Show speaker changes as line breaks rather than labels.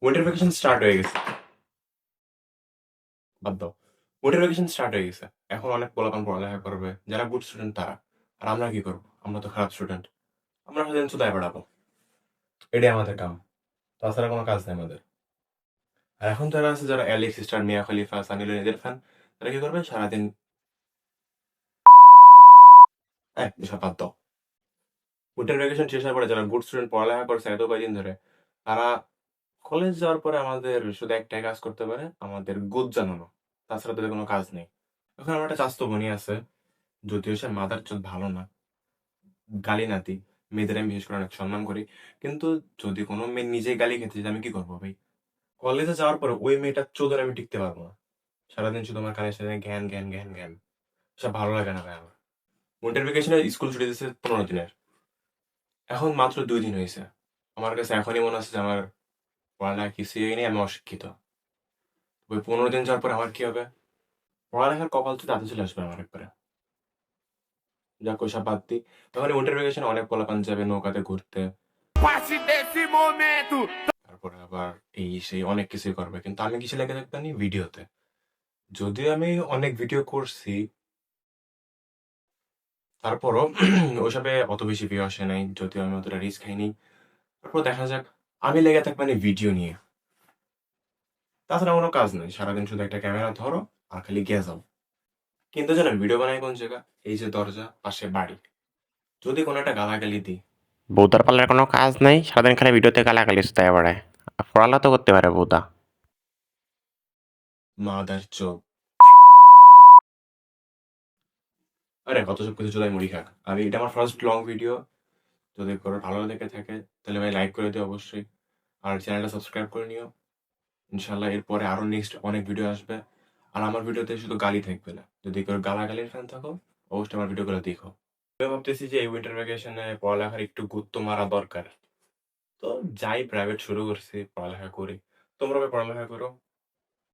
Winter vacation start হয়ে গেছে। বাদ দাও। উইন্টার ভ্যাকেশন স্টার্ট হয়ে গেছে। এখন অনেক পোলাপান পড়ালেখা করবে। যারা গুড স্টুডেন্ট তারা। আর আমরা কি করব? আমরা তো খারাপ স্টুডেন্ট। আমরা সারাদিন চুদায় বেড়াবো। এটাই আমাদের কাম। তাছাড়া কোনো কাজ নেই আমাদের। আর এখন যারা আছে যারা অ্যালেক্স স্টার, মিয়া খলিফা, সানি লিওন এদের ফ্যান, তারা কি করবে? সারাদিন এসব বাদ দাও। উইন্টার ভ্যাকেশন শেষ হওয়ার পরে যারা গুড স্টুডেন্ট পড়ালেখা করছে এত কয়দিন ধরে, তারা কলেজ যাওয়ার পরে আমাদের শুধু একটাই কাজ করতে পারে, আমাদের গুদ জানানো। তাছাড়া তাদের কোনো কাজ নেই। এখন আমার একটা চাচাতো বোনই আছে। যদিও সে মাদারচোদ ভালো না, গালি নাতি। মেয়েদের আমি বিশেষ করে অনেক সম্মান করি। কিন্তু যদি কোনো মেয়ে নিজেই গালি খেতে চায়, আমি কি করবো ভাই? কলেজে যাওয়ার পরে ওই মেয়েটার চোদন আমি টিকতে পারবো না। সারাদিন শুধু আমার কানের সাথে জ্ঞান জ্ঞান জ্ঞান জ্ঞান। সব ভালো লাগে না ভাই আমার। উইন্টার ভ্যাকেশনে স্কুল ছুটি দিচ্ছে 15 দিনের। এখন মাত্র 2 দিন হয়েছে। আমার কাছে এখনই মনে হচ্ছে যে আমার পড়ালেখা কিছুই হয়নি, আমি অশিক্ষিত। ওই 15 দিন যাওয়ার পরে আমার কি হবে? পড়ালেখার কপাল তো তাতে চলে আসবে আমার একবারে। যাক ওইসব বাদ দিই। তখন উইন্টার ভ্যাকেশনে অনেক পোলাপান যাবে নৌকাতে ঘুরতে।
Passe desse momento!
তারপরে আবার এই সেই অনেক কিছুই করবে। কিন্তু আমি কিসে লেগে থাকতাম? ভিডিওতে। যদিও আমি অনেক ভিডিও করছি, তারপরও ওইসবে অত বেশি ভিউ আসে নাই। যদিও আমি অতটা রিস্ক খাইনি। তারপর দেখা যাক, আমি লেগে থাকবো ভিডিও নিয়ে। তাছাড়া কোনো কাজ নেই। সারাদিন শুধু একটা ক্যামেরা ধরো আর খালি গিয়ে যাও। কিন্তু জানেন ভিডিও বানাই কোন জায়গা? এই যে দরজা, পাশে বাড়ি। যদি কোনো একটা গালাগালি দিই,
বউদার পাল্লার কোনো কাজ নাই, সারাদিন খালি ভিডিওতে গালাগালি শুধায় বেড়ায়। আর পড়ালেখা তো করতে পারে বউদা।
মাদার চোখ। আরে কত সব কিছু চোদাই মুড়ি খাক। আমি এটা আমার ফার্স্ট লং ভিডিও। যদি কারোর ভালো লেগে থাকে তাহলে ভাই লাইক করে দিও অবশ্যই। আর চ্যানেলটা সাবস্ক্রাইব করে নিও। ইনশাল্লাহ এরপরে আরো নেক্সট অনেক ভিডিও আসবে। আর আমার ভিডিওতে শুধু গালি থাকবে না। যদি কেউ গালাগালির ফ্যান থাকো, অবশ্যই আমার ভিডিওগুলো দেখো। আমি ভাবতেছি যে এই উইন্টার ভ্যাকেশনে পড়ালেখার একটু গুরুত্ব মারা দরকার। তো যাই প্রাইভেট শুরু করছি, পড়ালেখা করি। তোমরা ভাই পড়ালেখা করো।